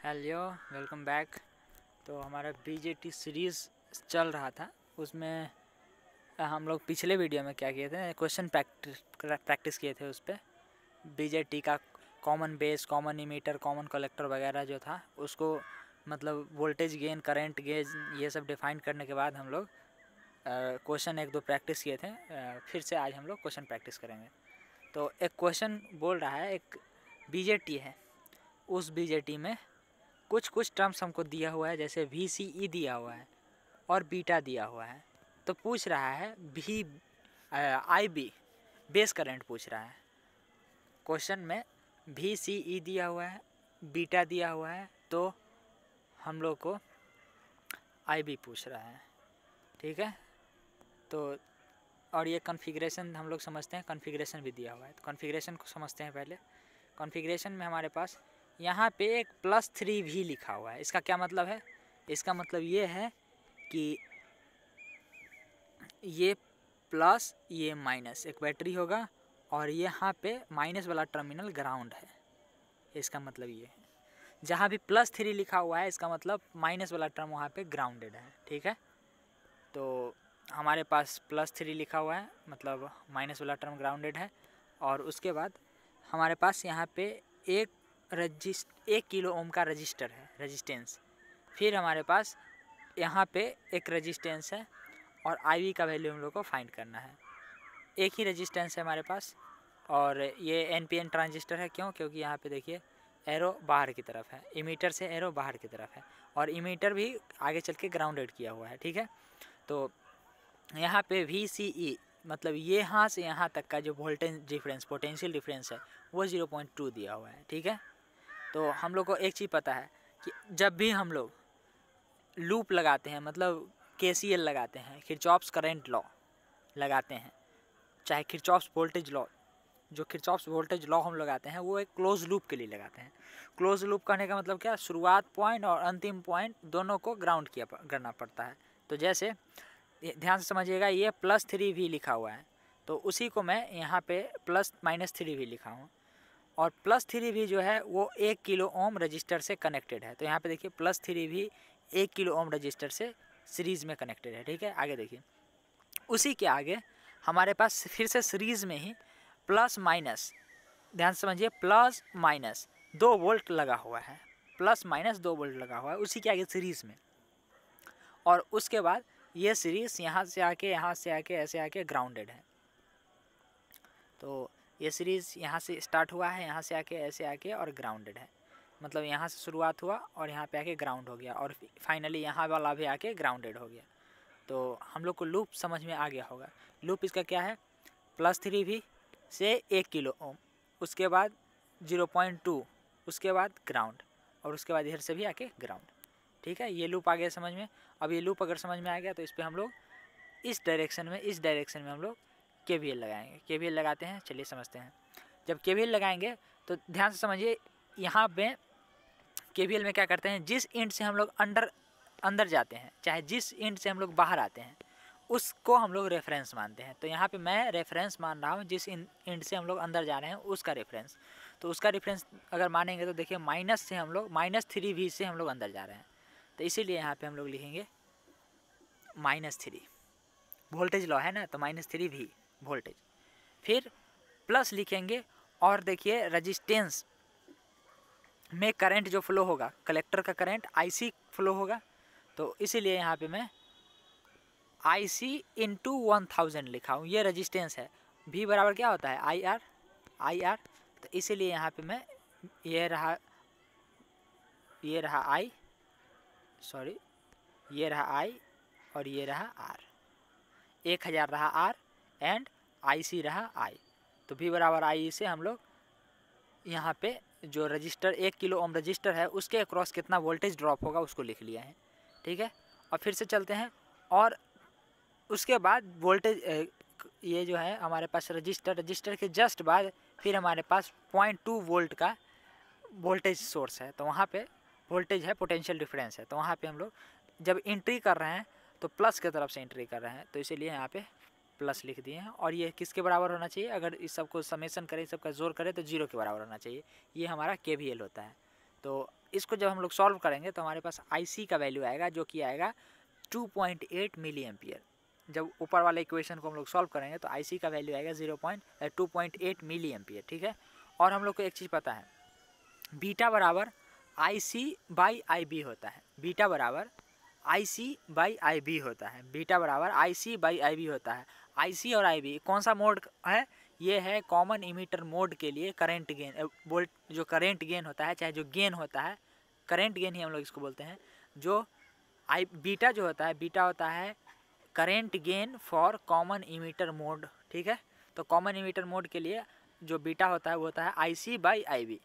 Hello, welcome back. तो हमारा BJT series चल रहा था, उसमें हम लोग पिछले वीडियो में क्या किए थे, क्वेश्चन प्रैक्टिस किए थे। उस पर बीजेटी का common base, common emitter, common collector वगैरह जो था उसको मतलब वोल्टेज गेन, करंट गेन, ये सब डिफाइन करने के बाद हम लोग क्वेश्चन एक दो प्रैक्टिस किए थे। फिर से आज हम लोग क्वेश्चन प्रैक्टिस करेंगे। तो एक क्वेश्चन बोल रहा है, एक बीजेटी है, उस बीजेटी में कुछ टर्म्स हमको दिया हुआ है, जैसे VCE दिया हुआ है और बीटा दिया हुआ है। तो पूछ रहा है IB बेस करंट पूछ रहा है। क्वेश्चन में VCE दिया हुआ है, बीटा दिया हुआ है, तो हम लोग को IB पूछ रहा है। ठीक है, तो और ये कॉन्फ़िगरेशन हम लोग समझते हैं, कॉन्फ़िगरेशन भी दिया हुआ है। तो कॉन्फ़िगरेशन को समझते हैं पहले। कॉन्फ़िगरेशन में हमारे पास यहाँ पे एक +3V लिखा हुआ है। इसका क्या मतलब है? इसका मतलब ये है कि ये प्लस ये माइनस, एक बैटरी होगा और यहाँ पे माइनस वाला टर्मिनल ग्राउंड है। इसका मतलब ये है, जहाँ भी +3 लिखा हुआ है इसका मतलब माइनस वाला टर्म वहाँ पे ग्राउंडेड है। ठीक है, तो हमारे पास +3 लिखा हुआ है, मतलब माइनस वाला टर्म ग्राउंडेड है। और उसके बाद हमारे पास यहाँ पे 1 किलो ओम का रजिस्टर है, रेजिस्टेंस। फिर हमारे पास यहाँ पे एक रेजिस्टेंस है और IV का वैल्यू हम लोग को फाइंड करना है। एक ही रेजिस्टेंस है हमारे पास और ये NPN ट्रांजिस्टर है। क्यों? क्योंकि यहाँ पे देखिए एरो बाहर की तरफ है, इमीटर से एरो बाहर की तरफ है और इमीटर भी आगे चल के ग्राउंडेड किया हुआ है। ठीक है, तो यहाँ पे VCE मतलब यहाँ से यहाँ तक का जो वोल्टेज डिफरेंस, पोटेंशियल डिफरेंस है, वो 0.2 दिया हुआ है। ठीक है, तो हम लोग को एक चीज़ पता है कि जब भी हम लोग लूप लगाते हैं, मतलब KCL लगाते हैं, किरचॉफ्स करंट लॉ लगाते हैं, चाहे किरचॉफ्स वोल्टेज लॉ, जो किरचॉफ्स वोल्टेज लॉ हम लगाते हैं वो एक क्लोज लूप के लिए लगाते हैं। क्लोज लूप करने का मतलब क्या? शुरुआत पॉइंट और अंतिम पॉइंट दोनों को ग्राउंड करना पड़ता है। तो जैसे ध्यान से समझिएगा, ये +3V लिखा हुआ है, तो उसी को मैं यहाँ पे +-3V लिखा हूँ। और +3V जो है वो 1 किलो ओम रजिस्टर से कनेक्टेड है। तो यहाँ पे देखिए +3V 1 किलो ओम रजिस्टर से सीरीज़ में कनेक्टेड है। ठीक है, आगे देखिए, उसी के आगे हमारे पास फिर से सीरीज़ में ही प्लस माइनस, ध्यान समझिए, +-2 वोल्ट लगा हुआ है, +-2 वोल्ट लगा हुआ है उसी के आगे सीरीज़ में। और उसके बाद ये सीरीज़ यहाँ से आके ऐसे आके ग्राउंडेड है। तो ये सीरीज़ यहाँ से स्टार्ट हुआ है, यहाँ से आके ऐसे आके और ग्राउंडेड है। मतलब यहाँ से शुरुआत हुआ और यहाँ पे आके ग्राउंड हो गया और फाइनली यहाँ वाला भी आके ग्राउंडेड हो गया। तो हम लोग को लूप समझ में आ गया होगा। लूप इसका क्या है? +3V से 1 किलो ओम, उसके बाद 0.2, उसके बाद ग्राउंड और उसके बाद इधर से भी आके ग्राउंड। ठीक है, ये लूप आ गया समझ में। अब ये लूप अगर समझ में आ गया तो इस पर हम लोग इस डायरेक्शन में हम लोग KVL लगाएंगे। KVL लगाते हैं, चलिए समझते हैं। जब KVL लगाएंगे तो ध्यान से समझिए, यहाँ पे KVL में क्या करते हैं, जिस इंड से हम लोग अंदर जाते हैं, चाहे जिस इंड से हम लोग बाहर आते हैं, उसको हम लोग रेफरेंस मानते हैं। तो यहाँ पे मैं रेफरेंस मान रहा हूँ, जिस इंड से हम लोग अंदर जा रहे हैं उसका रेफरेंस। तो उसका रेफरेंस अगर मानेंगे तो देखिए -3V से हम लोग अंदर जा रहे हैं, तो इसीलिए यहाँ पे हम लोग लिखेंगे -3। वोल्टेज लॉ है ना, तो -3V वोल्टेज। फिर प्लस लिखेंगे और देखिए रजिस्टेंस में करंट जो फ्लो होगा, कलेक्टर का करंट IC फ्लो होगा, तो इसीलिए यहाँ पे मैं IC × 1000 लिखा हूँ। ये रजिस्टेंस है। V बराबर क्या होता है? IR। तो इसीलिए यहाँ पे मैं ये रहा I, सॉरी, ये रहा I और ये रहा R, 1000 रहा R एंड IC रहा I। तो V बराबर I से हम लोग यहाँ पे जो रजिस्टर 1 किलो ओम रजिस्टर है उसके अक्रॉस कितना वोल्टेज ड्रॉप होगा उसको लिख लिया है। ठीक है, और फिर से चलते हैं। और उसके बाद वोल्टेज, ये जो है हमारे पास रजिस्टर के जस्ट बाद फिर हमारे पास 0.2 वोल्ट का वोल्टेज सोर्स है। तो वहाँ पे वोल्टेज है, पोटेंशियल डिफरेंस है। तो वहाँ पे हम लोग जब एंट्री कर रहे हैं तो प्लस की तरफ से एंट्री कर रहे हैं, तो इसीलिए यहाँ पे प्लस लिख दिए हैं। और ये किसके बराबर होना चाहिए? अगर इस सबको समेसन करें, सबका जोड़ करें तो 0 के बराबर होना चाहिए। ये हमारा KVL होता है। तो इसको जब हम लोग सॉल्व करेंगे तो हमारे पास IC का वैल्यू आएगा जो कि आएगा 2.8 मिली एम्पियर। जब ऊपर वाले इक्वेशन को हम लोग सॉल्व करेंगे तो IC का वैल्यू आएगा 2.8 मिली एम्पियर, ठीक है। और हम लोग को एक चीज़ पता है, बीटा बराबर IC/IB होता है, बीटा बराबर IC/IB होता है, बीटा बराबर IC/IB होता है। IC और IB कौन सा मोड है? ये है कॉमन इमीटर मोड के लिए करंट गेन, वोल्ट जो करंट गेन होता है, चाहे जो गेन होता है, करंट गेन ही हम लोग इसको बोलते हैं। जो बीटा जो होता है, बीटा होता है current gain for common emitter mode, ठीक है। तो कॉमन इमीटर मोड के लिए जो बीटा होता है वो होता है IC/IB।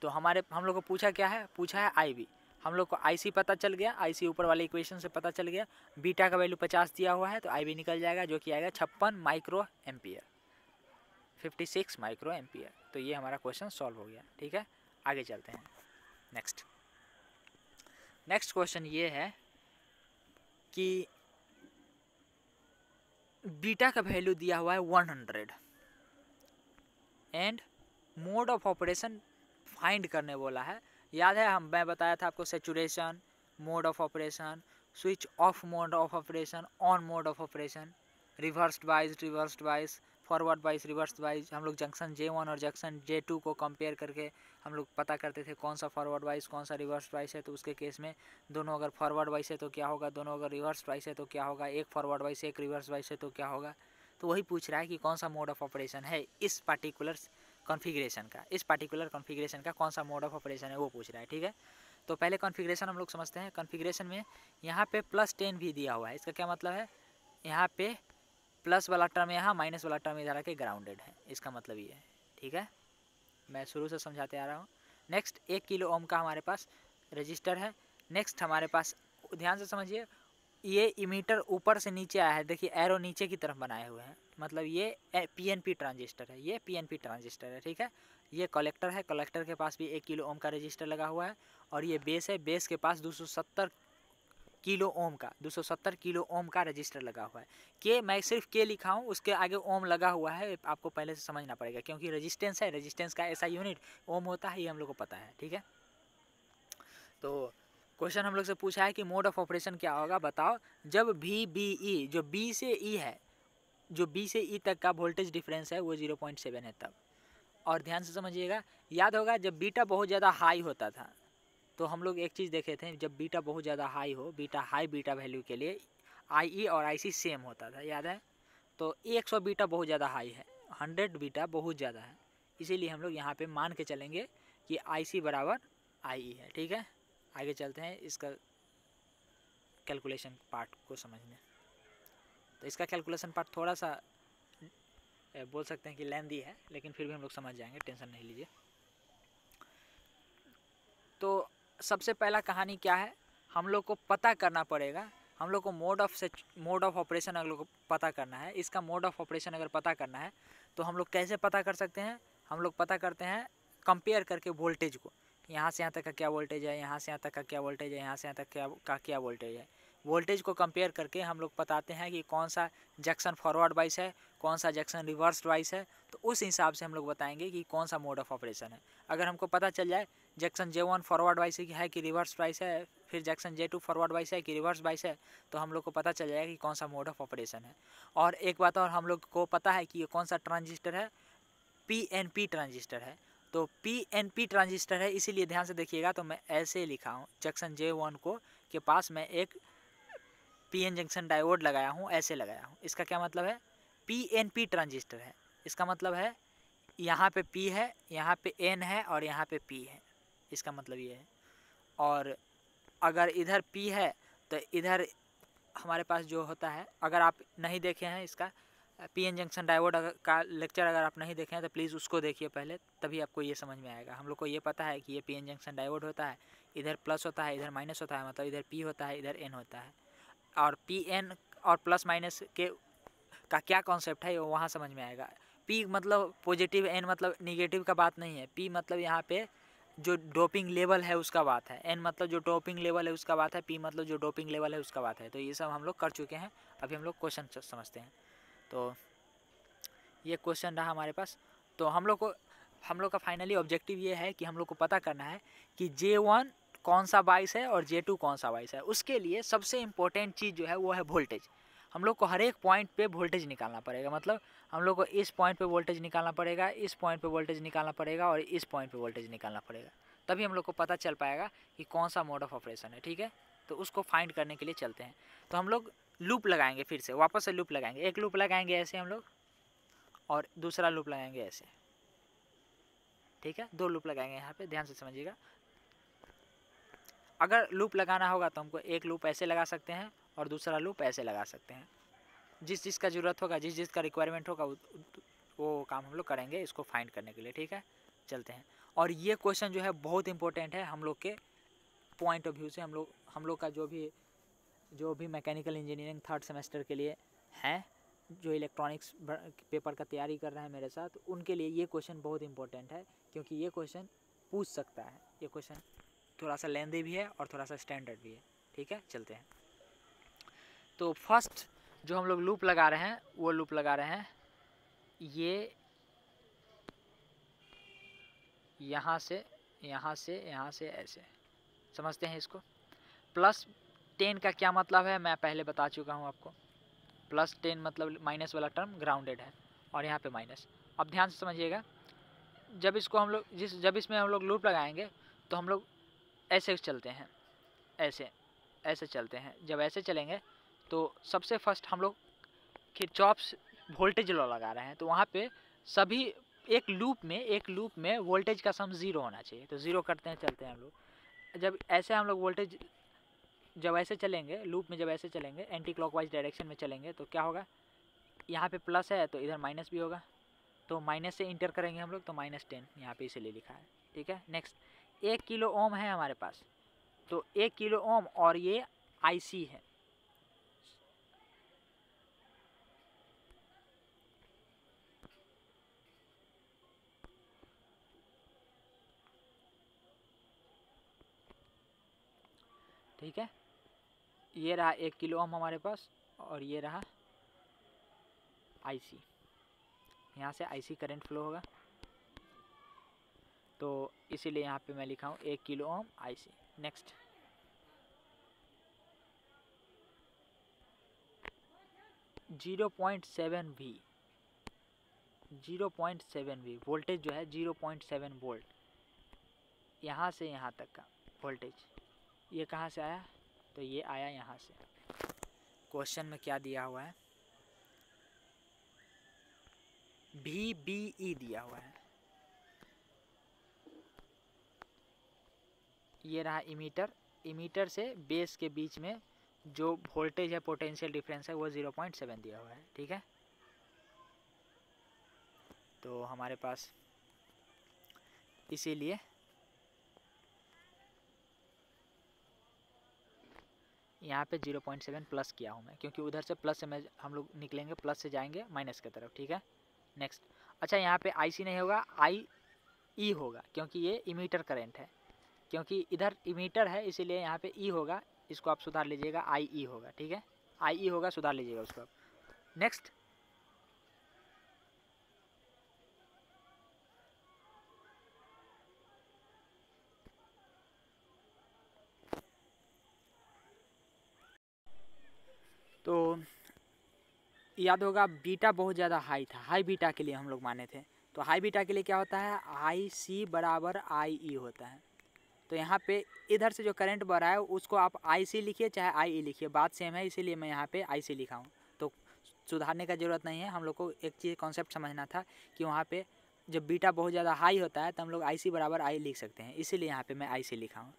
तो हम लोग को पूछा क्या है? पूछा है IB। हम लोग को IC पता चल गया, IC ऊपर वाले इक्वेशन से पता चल गया। बीटा का वैल्यू 50 दिया हुआ है तो IB निकल जाएगा जो कि आएगा 56 माइक्रो एम्पियर, 56 माइक्रो एम्पियर। तो ये हमारा क्वेश्चन सॉल्व हो गया, ठीक है। आगे चलते हैं। नेक्स्ट क्वेश्चन ये है कि बीटा का वैल्यू दिया हुआ है 100 and mode of operation find करने बोला है। याद है मैं बताया था आपको saturation, mode of operation, switch off mode of operation, on mode of operation, reversed बाइस, फॉरवर्ड बाइस, रिवर्स बाइस। हम लोग जंक्शन J1 और जंक्शन J2 को कंपेयर करके हम लोग पता करते थे कौन सा फॉरवर्ड बाइस कौन सा रिवर्स बाइस है। तो उसके केस में दोनों अगर फॉरवर्ड बाइस है तो क्या होगा, दोनों अगर रिवर्स बाइस है तो क्या होगा, एक फॉरवर्ड बाइस एक रिवर्स बाइस है तो क्या होगा। तो वही पूछ रहा है कि कौन सा मोड ऑफ ऑपरेशन है इस पार्टिकुलर कॉन्फ़िगरेशन का, कौन सा मोड ऑफ ऑपरेशन है वो पूछ रहा है, ठीक है। तो पहले कॉन्फ़िगरेशन हम लोग समझते हैं। कॉन्फ़िगरेशन में यहाँ पे +10 भी दिया हुआ है। इसका क्या मतलब है? यहाँ पे प्लस वाला टर्म यहाँ, माइनस वाला टर्म इधर आके ग्राउंडेड है, इसका मतलब ये है, ठीक है। मैं शुरू से समझाते आ रहा हूँ। नेक्स्ट 1 किलो ओम का हमारे पास रजिस्टर है। नेक्स्ट हमारे पास, ध्यान से समझिए, ये इमीटर ऊपर से नीचे आया है, देखिए एरो नीचे की तरफ बनाए हुए हैं, मतलब ये PNP ट्रांजिस्टर है, ये PNP ट्रांजिस्टर है, ठीक है। ये कलेक्टर है, कलेक्टर के पास भी 1 किलो ओम का रजिस्टर लगा हुआ है। और ये बेस है, बेस के पास 270 किलो ओम का रजिस्टर लगा हुआ है। के मैं सिर्फ के लिखा हूँ, उसके आगे ओम लगा हुआ है, आपको पहले से समझना पड़ेगा क्योंकि रेजिस्टेंस है, रेजिस्टेंस का ऐसा यूनिट ओम होता है, ये हम लोग को पता है, ठीक है। तो क्वेश्चन हम लोग से पूछा है कि मोड ऑफ ऑपरेशन क्या होगा, बताओ जब VBE, जो B से E है, जो B से E तक का वोल्टेज डिफरेंस है वो 0.7 है तब। और ध्यान से समझिएगा, याद होगा जब बीटा बहुत ज़्यादा हाई होता था तो हम लोग एक चीज़ देखे थे, जब बीटा बहुत ज़्यादा हाई हो, बीटा वैल्यू के लिए IE और IC सेम होता था, याद है। तो 100 बीटा बहुत ज़्यादा हाई है, 100 बीटा बहुत ज़्यादा है, इसीलिए हम लोग यहाँ पे मान के चलेंगे कि IC बराबर IE है, ठीक है। आगे चलते हैं इसका कैलकुलेशन पार्ट को समझने। तो इसका कैलकुलेशन पार्ट थोड़ा सा बोल सकते हैं कि लेंदी है, लेकिन फिर भी हम लोग समझ जाएंगे, टेंशन नहीं लीजिए। तो सबसे पहला कहानी क्या है, हम लोग को पता करना पड़ेगा, हम लोग को मोड ऑफ ऑपरेशन अगर लोग को पता करना है। इसका मोड ऑफ ऑपरेशन अगर पता करना है तो हम लोग कैसे पता कर सकते हैं? हम लोग पता करते हैं कंपेयर करके वोल्टेज को, यहाँ से यहाँ तक का क्या वोल्टेज है, यहाँ से यहाँ तक का क्या वोल्टेज है, यहाँ से यहाँ तक का क्या वोल्टेज है। वोल्टेज को कंपेयर करके हम लोग बताते हैं कि कौन सा जंक्शन फॉरवर्ड बाइस है, कौन सा जंक्शन रिवर्स बाइस है। तो उस हिसाब से हम लोग बताएंगे कि कौन सा मोड ऑफ ऑपरेशन है। अगर हमको पता चल जाए जंक्शन J1 फॉरवर्ड बाइस है कि रिवर्स बाइस है, फिर जंक्शन J2 फॉरवर्ड बाइस है कि रिवर्स बाइस है, तो हम लोग को पता चल जाएगा कि कौन सा मोड ऑफ ऑपरेशन है। और एक बात और हम लोग को पता है कि ये कौन सा ट्रांजिस्टर है, PNP ट्रांजिस्टर है। तो PNP ट्रांजिस्टर है, इसीलिए ध्यान से देखिएगा। तो मैं ऐसे लिखा हूँ, जंक्शन J1 को के पास मैं एक PN जंक्शन डायोड लगाया हूँ, ऐसे लगाया हूँ। इसका क्या मतलब है? PNP ट्रांजिस्टर है, इसका मतलब है यहाँ पे P है, यहाँ पे N है और यहाँ पे P है, इसका मतलब ये है। और अगर इधर P है तो इधर हमारे पास जो होता है, अगर आप नहीं देखे हैं इसका PN जंक्शन डायोड का लेक्चर अगर आप नहीं देखें तो प्लीज़ उसको देखिए पहले, तभी आपको ये समझ में आएगा। हम लोग को ये पता है कि ये PN जंक्शन डायोड होता है, इधर प्लस होता है, इधर माइनस होता है, मतलब इधर P होता है, इधर N होता है। और PN और प्लस माइनस के का क्या कॉन्सेप्ट है वो वहाँ समझ में आएगा। P मतलब पॉजिटिव, N मतलब निगेटिव का बात नहीं है। P मतलब यहाँ पे जो डोपिंग लेवल है उसका बात है, N मतलब जो डोपिंग लेवल है उसका बात है, P मतलब जो डोपिंग लेवल है उसका बात है। तो ये सब हम लोग कर चुके हैं, अभी हम लोग क्वेश्चन समझते हैं। तो ये क्वेश्चन रहा हमारे पास। तो हम लोग को हम लोग का फाइनली ऑब्जेक्टिव ये है कि हम लोग को पता करना है कि J1 कौन सा बाइस है और J2 कौन सा बाइस है। उसके लिए सबसे इम्पोर्टेंट चीज़ जो है वो है वोल्टेज। हम लोग को हर एक पॉइंट पे वोल्टेज निकालना पड़ेगा, मतलब हम लोग को इस पॉइंट पे वोल्टेज निकालना पड़ेगा, इस पॉइंट पे वोल्टेज निकालना पड़ेगा और इस पॉइंट पे वोल्टेज निकालना पड़ेगा, तभी हम लोग को पता चल पाएगा कि कौन सा मोड ऑफ ऑपरेशन है। ठीक है, तो उसको फाइंड करने के लिए चलते हैं। तो हम लोग लूप लगाएंगे, फिर से वापस से लूप लगाएंगे। एक लूप लगाएंगे ऐसे हम लोग और दूसरा लूप लगाएंगे ऐसे। ठीक है, दो लूप लगाएंगे यहाँ पे, ध्यान से समझिएगा। अगर लूप लगाना होगा तो हमको एक लूप ऐसे लगा सकते हैं और दूसरा लूप ऐसे लगा सकते हैं। जिस चीज़ का ज़रूरत होगा, जिस चीज़ का रिक्वायरमेंट होगा वो काम हम लोग करेंगे इसको फाइंड करने के लिए। ठीक है, चलते हैं। और ये क्वेश्चन जो है बहुत इंपॉर्टेंट है हम लोग के पॉइंट ऑफ व्यू से। हम लोग का जो भी मैकेनिकल इंजीनियरिंग थर्ड सेमेस्टर के लिए हैं, जो इलेक्ट्रॉनिक्स पेपर का तैयारी कर रहे हैं मेरे साथ, उनके लिए ये क्वेश्चन बहुत इंपॉर्टेंट है, क्योंकि ये क्वेश्चन पूछ सकता है। ये क्वेश्चन थोड़ा सा लेंदी भी है और थोड़ा सा स्टैंडर्ड भी है। ठीक है, चलते हैं। तो फर्स्ट जो हम लोग लूप लगा रहे हैं वो लूप लगा रहे हैं ये यहाँ से यहाँ से यहाँ से ऐसे। समझते हैं इसको। +10 का क्या मतलब है मैं पहले बता चुका हूँ आपको। +10 मतलब माइनस वाला टर्म ग्राउंडेड है और यहाँ पे माइनस। अब ध्यान से समझिएगा, जब इसको हम लोग जब इसमें हम लोग लूप लगाएंगे तो हम लोग ऐसे चलते हैं, ऐसे चलते हैं। जब ऐसे चलेंगे तो सबसे फर्स्ट हम लोग किरचॉफ्स वोल्टेज लॉ लगा रहे हैं, तो वहाँ पे सभी एक लूप में वोल्टेज का सम 0 होना चाहिए। तो 0 करते हैं, चलते हैं हम लोग। जब ऐसे हम लोग वोल्टेज जब ऐसे चलेंगे लूप में, जब ऐसे चलेंगे एंटी क्लॉकवाइज डायरेक्शन में चलेंगे तो क्या होगा, यहाँ पे प्लस है तो इधर माइनस भी होगा, तो माइनस से इंटर करेंगे हम लोग, तो -10 यहाँ पे इसीलिए लिखा है। ठीक है, नेक्स्ट 1 किलो ओम है हमारे पास, तो 1 किलो ओम और ये IC है। ठीक है, ये रहा 1 किलो ओम हमारे पास और ये रहा IC। यहाँ से IC करंट फ्लो होगा, तो इसीलिए यहाँ पे मैं लिखा हूँ 1 kilo ohm IC। Next 0.7 V, 0.7 V voltage जो है 0.7 वोल्ट, यहाँ से यहाँ तक का वोल्टेज। ये कहाँ से आया, तो ये आया यहाँ से। क्वेश्चन में क्या दिया हुआ है, VBE दिया हुआ है। ये रहा इमीटर से बेस के बीच में जो वोल्टेज है, पोटेंशियल डिफरेंस है, वो 0.7 दिया हुआ है। ठीक है, तो हमारे पास इसीलिए यहाँ पे 0.7 प्लस किया हूँ मैं, क्योंकि उधर से प्लस से हम लोग निकलेंगे, प्लस से जाएंगे माइनस की तरफ। ठीक है, नेक्स्ट। अच्छा, यहाँ पे IC नहीं होगा, IE होगा, क्योंकि ये इमीटर करंट है, क्योंकि इधर इमीटर है इसीलिए यहाँ पे E होगा। इसको आप सुधार लीजिएगा, IE होगा। ठीक है, IE होगा, सुधार लीजिएगा उसको आप। नेक्स्ट तो याद होगा बीटा बहुत ज़्यादा हाई था, हाई बीटा के लिए हम लोग माने थे। तो हाई बीटा के लिए क्या होता है, IC बराबर IE होता है। तो यहाँ पे इधर से जो करंट बढ़ रहा है उसको आप IC लिखिए चाहे IE लिखिए, बात सेम है, इसीलिए मैं यहाँ पे IC लिखा हूँ। तो सुधारने का ज़रूरत नहीं है। हम लोग को एक चीज़ कॉन्सेप्ट समझना था कि वहाँ पे जब बीटा बहुत ज़्यादा हाई होता है तो हम लोग IC बराबर I लिख सकते हैं, इसीलिए यहाँ पे मैं IC लिखा हूँ।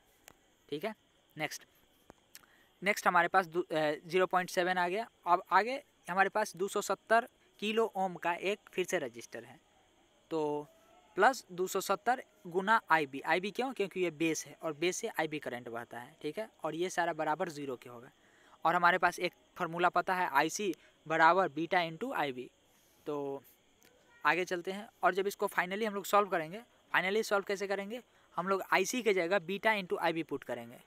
ठीक है, नेक्स्ट हमारे पास 0.7 आ गया। अब आगे हमारे पास 270 किलो ओम का एक फिर से रजिस्टर है, तो प्लस 270 गुना IB क्यों, क्योंकि ये बेस है और बेस से IB करंट बहता है। ठीक है, और ये सारा बराबर 0 के होगा। और हमारे पास एक फार्मूला पता है, IC बराबर बीटा इंटू IB। तो आगे चलते हैं, और जब इसको फाइनली हम लोग सॉल्व करेंगे, फाइनली सॉल्व कैसे करेंगे, हम लोग IC के जगह बीटा इंटू IB पुट करेंगे,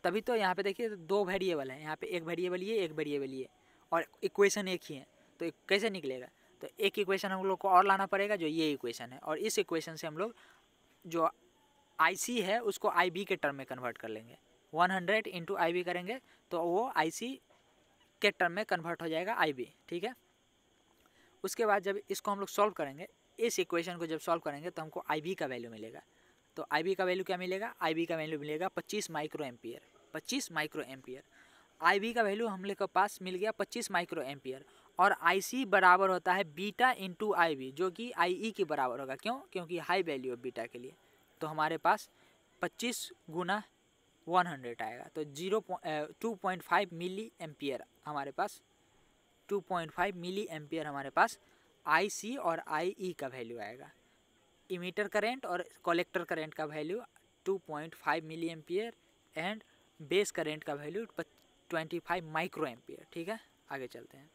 तभी तो यहाँ पे देखिए 2 वेरिएबल है, यहाँ पे एक वेरिएबल ये, एक वेरिएबल ये, और इक्वेशन एक ही है, तो कैसे निकलेगा। तो एक इक्वेशन हम लोग को और लाना पड़ेगा जो ये इक्वेशन है, और इस इक्वेशन से हम लोग जो IC है उसको IB के टर्म में कन्वर्ट कर लेंगे। 100 इंटू IB करेंगे तो वो IC के टर्म में कन्वर्ट हो जाएगा IB, ठीक है। उसके बाद जब इसको हम लोग सॉल्व करेंगे, इस इक्वेशन को जब सॉल्व करेंगे तो हमको IB का वैल्यू मिलेगा। तो IB का वैल्यू क्या मिलेगा? IB का वैल्यू मिलेगा 25 micro ampere. 25 micro ampere IB का वैल्यू हम लोग के पास मिल गया 25 माइक्रो एम्पियर। और IC बराबर होता है बीटा इंटू IB, जो कि IE के बराबर होगा। क्यों? क्योंकि हाई वैल्यू है बीटा के लिए। तो हमारे पास 25 गुना 100 आएगा, तो 2.5 मिली एम्पियर हमारे पास, 2.5 मिली एम्पियर हमारे पास IC और IE का वैल्यू आएगा। इमीटर करंट और कलेक्टर करंट का value 2.5 milli ampere and base current का वैल्यू 25 माइक्रो एम्पियर, ठीक है। आगे चलते हैं।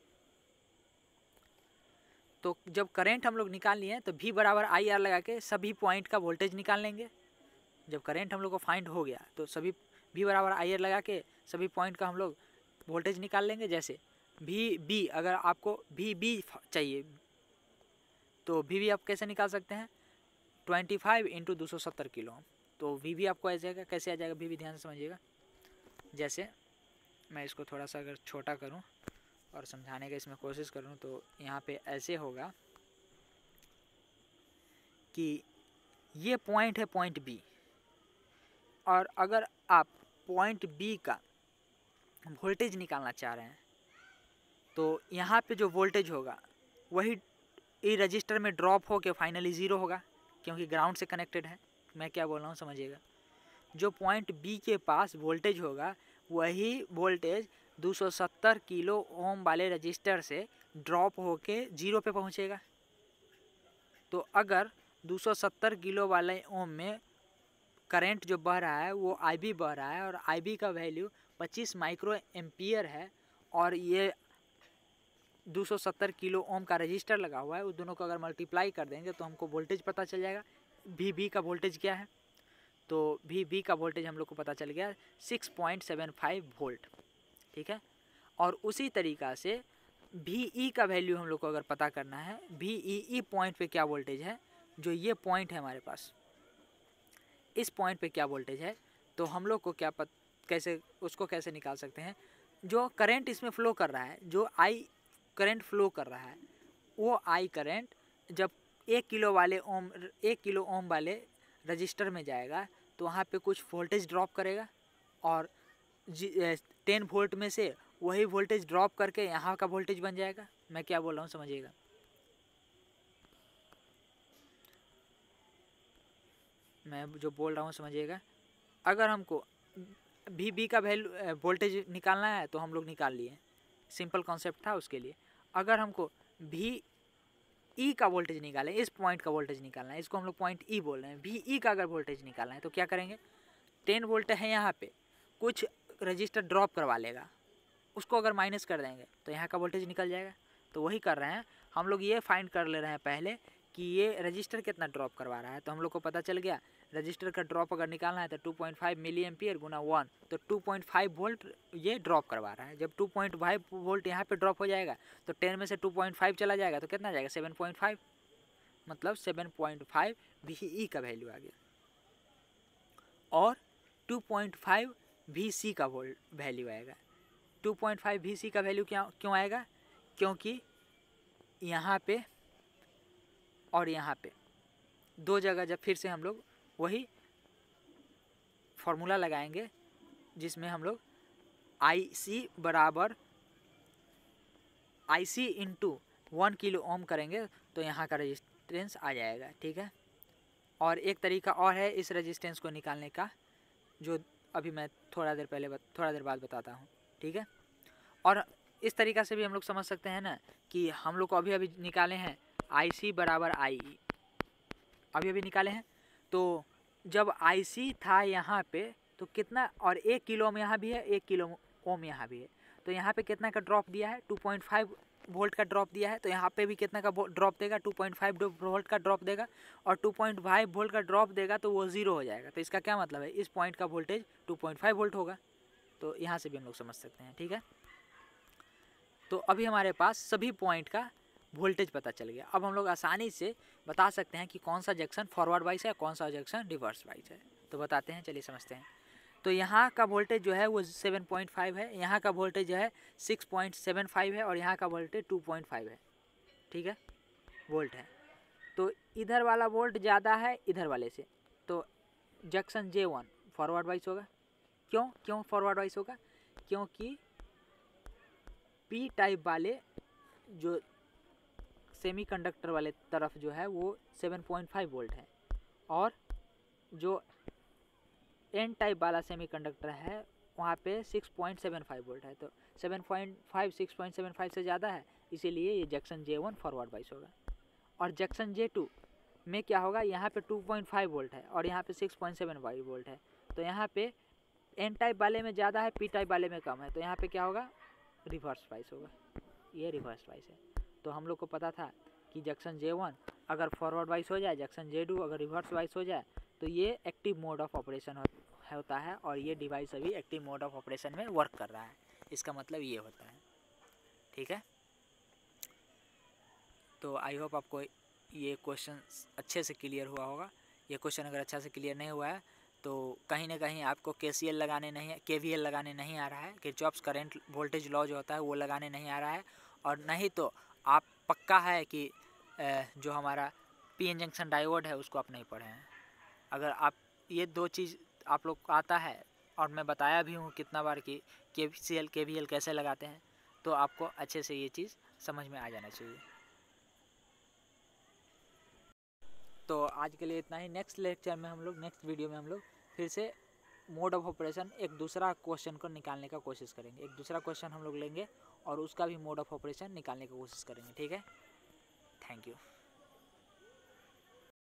तो जब करंट हम लोग निकाल लिए तो V बराबर IR लगा के सभी पॉइंट का वोल्टेज निकाल लेंगे। जब करंट हम लोग को फाइंड हो गया तो सभी V बराबर IR लगा के सभी पॉइंट का हम लोग वोल्टेज निकाल लेंगे। जैसे VB, अगर आपको VB चाहिए तो VB आप कैसे निकाल सकते हैं? 25 इंटू 270 किलो। तो VB आपको कैसे आ जाएगा? VB ध्यान से समझिएगा। जैसे मैं इसको थोड़ा सा अगर छोटा करूं और समझाने का इसमें कोशिश करूं तो यहाँ पे ऐसे होगा कि ये पॉइंट है पॉइंट B, और अगर आप पॉइंट B का वोल्टेज निकालना चाह रहे हैं तो यहाँ पे जो वोल्टेज होगा वही इस रजिस्टर में ड्रॉप होकर फाइनली ज़ीरो होगा, क्योंकि ग्राउंड से कनेक्टेड है। मैं क्या बोल रहा हूँ समझिएगा। जो पॉइंट B के पास वोल्टेज होगा वही वोल्टेज 270 किलो ओम वाले रजिस्टर से ड्रॉप होके जीरो पे पहुँचेगा। तो अगर 270 किलो वाले ओम में करंट जो बह रहा है वो IB बह रहा है, और IB का वैल्यू 25 माइक्रो एम्पियर है, और ये 270 किलो ओम का रजिस्टर लगा हुआ है, उस दोनों को अगर मल्टीप्लाई कर देंगे तो हमको वोल्टेज पता चल जाएगा। VB का वोल्टेज क्या है? तो VB का वोल्टेज हम लोग को पता चल गया 6.75 वोल्ट, ठीक है। और उसी तरीक़ा से VE का वैल्यू हम लोग को अगर पता करना है, VEE पॉइंट पे क्या वोल्टेज है, जो ये पॉइंट है हमारे पास, इस पॉइंट पे क्या वोल्टेज है, तो हम लोग को क्या कैसे उसको कैसे निकाल सकते हैं? जो करंट इसमें फ़्लो कर रहा है, जो I करंट फ्लो कर रहा है, वो I करंट जब 1 किलो ओम वाले रजिस्टर में जाएगा तो वहाँ पे कुछ वोल्टेज ड्रॉप करेगा, और 10 वोल्ट में से वही वोल्टेज ड्रॉप करके यहाँ का वोल्टेज बन जाएगा। मैं क्या बोल रहा हूँ समझिएगा। मैं जो बोल रहा हूँ समझिएगा। अगर हमको VB का वैल्यू वोल्टेज निकालना है तो हम लोग निकाल लिए, सिंपल कॉन्सेप्ट था उसके लिए। अगर हमको VE का वोल्टेज निकालें, इस पॉइंट का वोल्टेज निकालना है, इसको हम लोग पॉइंट E बोल रहे हैं, VE का अगर वोल्टेज निकालना है तो क्या करेंगे? 10 वोल्ट है यहाँ पे, कुछ रजिस्टर ड्रॉप करवा लेगा, उसको अगर माइनस कर देंगे तो यहाँ का वोल्टेज निकल जाएगा। तो वही कर रहे हैं हम लोग, ये फाइंड कर ले रहे हैं पहले कि ये रजिस्टर कितना ड्रॉप करवा रहा है। तो हम लोग को पता चल गया रजिस्टर का ड्रॉप अगर निकालना है तो 2.5 मिली एम्पियर गुना 1, तो 2.5 वोल्ट ये ड्रॉप करवा रहा है। जब 2.5 वोल्ट यहाँ पे ड्रॉप हो जाएगा तो 10 में से 2.5 चला जाएगा तो कितना जाएगा? 7.5, मतलब 7.5 VE का वैल्यू आ गया, और 2.5 VC का वैल्यू आएगा। 2.5 VC का वैल्यू क्यों आएगा? क्योंकि यहाँ पे और यहाँ पे दो जगह जब फिर से हम लोग वही फॉर्मूला लगाएंगे जिसमें हम लोग IC बराबर IC इंटू 1 किलो ओम करेंगे तो यहाँ का रेजिस्टेंस आ जाएगा, ठीक है। और एक तरीका और है इस रेजिस्टेंस को निकालने का, जो अभी मैं थोड़ा देर बाद बताता हूँ, ठीक है। और इस तरीक़ा से भी हम लोग समझ सकते हैं ना कि हम लोग को अभी निकाले हैं IC बराबर IE, अभी निकाले हैं। तो जब IC था यहाँ पे तो कितना, और 1 किलो ओम यहाँ भी है, 1 किलो ओम यहाँ भी है, तो यहाँ पे कितना का ड्रॉप दिया है? 2.5 वोल्ट का ड्रॉप दिया है। तो यहाँ पे भी कितना का ड्रॉप देगा? 2.5 वोल्ट का ड्रॉप देगा, और 2.5 वोल्ट का ड्रॉप देगा तो वो ज़ीरो हो जाएगा। तो इसका क्या मतलब है? इस पॉइंट का वोल्टेज 2.5 वोल्ट होगा। तो यहाँ से भी हम लोग समझ सकते हैं, ठीक है। तो अभी हमारे पास सभी पॉइंट का वोल्टेज पता चल गया। अब हम लोग आसानी से बता सकते हैं कि कौन सा जंक्शन फॉरवर्ड वाइज है, कौन सा जंक्शन रिवर्स वाइज है। तो बताते हैं, चलिए समझते हैं। तो यहाँ का वोल्टेज जो है वो 7.5 है, यहाँ का वोल्टेज जो है 6.75 है और यहाँ का वोल्टेज 2.5 है, ठीक है, वोल्ट है। तो इधर वाला वोल्ट ज़्यादा है इधर वाले से, तो जंक्शन J1 फॉरवर्ड वाइज होगा। क्यों फॉरवर्ड वाइज होगा? क्योंकि पी टाइप वाले जो सेमीकंडक्टर वाले तरफ जो है वो 7.5 वोल्ट है और जो एन टाइप वाला सेमीकंडक्टर है वहाँ पे 6.75 वोल्ट है। तो 7.5 6.75 से ज़्यादा है, इसीलिए ये जंक्शन J1 फॉरवर्ड वाइज होगा। और जंक्शन J2 में क्या होगा, यहाँ पे 2.5 वोल्ट है और यहाँ पे 6.75 वोल्ट है। तो यहाँ पे एन टाइप वाले में ज़्यादा है, पी टाइप वाले में कम है, तो यहाँ पे क्या होगा, रिवर्स वाइज होगा, ये रिवर्स वाइज है। तो हम लोग को पता था कि जंक्शन J1 अगर फॉरवर्ड वाइज हो जाए, जंक्शन J2 अगर रिवर्स वाइज हो जाए, तो ये एक्टिव मोड ऑफ ऑपरेशन होता है और ये डिवाइस अभी एक्टिव मोड ऑफ ऑपरेशन में वर्क कर रहा है। इसका मतलब ये होता है, ठीक है। तो आई होप आपको ये क्वेश्चन अच्छे से क्लियर हुआ होगा। ये क्वेश्चन अगर अच्छा से क्लियर नहीं हुआ है तो कहीं ना कहीं आपको KCL लगाने नहीं है, KVL लगाने नहीं आ रहा है, किरचॉफ्स करंट वोल्टेज लॉ जो होता है वो लगाने नहीं आ रहा है, और नहीं तो आप पक्का है कि जो हमारा PN जंक्शन डायोड है उसको आप नहीं पढ़े हैं। अगर आप ये दो चीज़ आप लोग को आता है, और मैं बताया भी हूँ कितना बार कि KCL KVL कैसे लगाते हैं, तो आपको अच्छे से ये चीज़ समझ में आ जाना चाहिए। तो आज के लिए इतना ही। नेक्स्ट लेक्चर में हम लोग, नेक्स्ट वीडियो में हम लोग फिर से मोड ऑफ ऑपरेशन एक दूसरा क्वेश्चन को निकालने का कोशिश करेंगे। एक दूसरा क्वेश्चन हम लोग लेंगे और उसका भी मोड ऑफ ऑपरेशन निकालने की कोशिश करेंगे, ठीक है। Thank you.